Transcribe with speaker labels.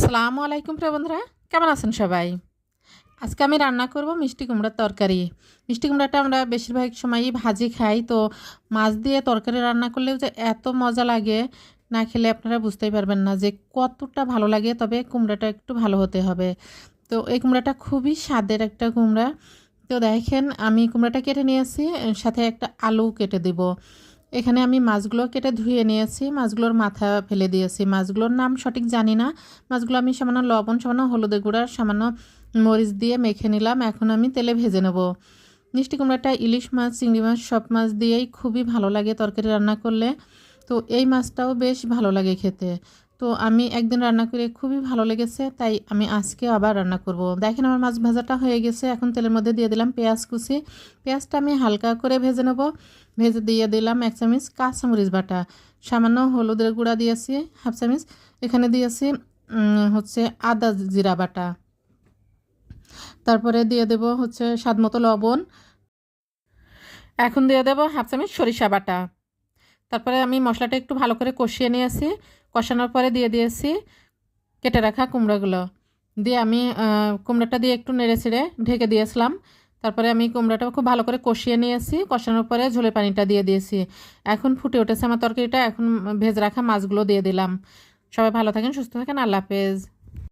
Speaker 1: আসসালামু আলাইকুম প্রিয় বন্ধুরা, কেমন আছেন সবাই? আজকে আমি রান্না করব মিষ্টি কুমড়ার তরকারি। মিষ্টি কুমড়াটা আমরা বেশিরভাগ সময়ই ভাজি খাই। তো মাছ দিয়ে তরকারি রান্না করলেও যে এত মজা লাগে, না খেলে আপনারা বুঝতেই পারবেন না যে কতটা ভালো লাগে। তবে কুমড়াটা একটু ভালো হতে হবে। তো এই কুমড়াটা খুবই স্বাদের একটা কুমড়া। তো দেখেন আমি কুমড়াটা কেটে নিয়েছি, সাথে একটা আলু কেটে দিব। এখানে আমি মাছগুলো কেটে ধুয়ে নিয়েছি, মাছগুলোর মাথা ফেলে দিয়েছি। মাছগুলোর নাম সঠিক জানি না। মাছগুলো আমি সামান্য লবণ, সামান্য হলুদের গুঁড়া, সামান্য মরিচ দিয়ে মেখে নিলাম। এখন আমি তেলে ভেজে নেব। মিষ্টি কুমড়াটা ইলিশ মাছ, চিংড়ি মাছ সব মাছ দিয়েই খুবই ভালো লাগে তরকারি রান্না করলে। তো এই মাছটাও বেশ ভালো লাগে খেতে। তো আমি একদিন রান্না করে খুবই ভালো লেগেছে, তাই আমি আজকে আবার রান্না করব। দেখেন আমার মাছ ভাজাটা হয়ে গেছে। এখন তেলের মধ্যে দিয়ে দিলাম পেঁয়াজ কুচি। পেঁয়াজটা আমি হালকা করে ভেজে নেব। ভেজে দিয়ে দিলাম 1 চামচ কাঁচামরিচ বাটা, সামান্য হলুদের গুঁড়া দিয়েছি 1/2 চামচ। এখানে দিয়েছি হচ্ছে আদা জিরা বাটা। তারপরে দিয়ে দেব হচ্ছে স্বাদ মতো লবণ। এখন দিয়ে দেব 1/2 চামচ সরিষা বাটা। তারপরে আমি মশলাটা একটু ভালো করে কষিয়ে নিয়েছি। কষানোর পরে দিয়ে দিয়েছি কেটে রাখা কুমড়োগুলো। দিয়ে আমি কুমড়োটা দিয়ে একটু নেড়ে ছেড়ে ঢেকে দিয়েছিলাম। তারপরে আমি কুমড়োটা খুব ভালো করে কষিয়ে নিয়েছি। কষানোর পরে ঝোলের পানিটা দিয়ে দিয়েছি। এখন ফুটে উঠেছে আমার তরকারিটা। এখন ভেজে রাখা মাছগুলো দিয়ে দিলাম। সবাই ভালো থাকেন, সুস্থ থাকেন। আল্লাহ হাফেজ।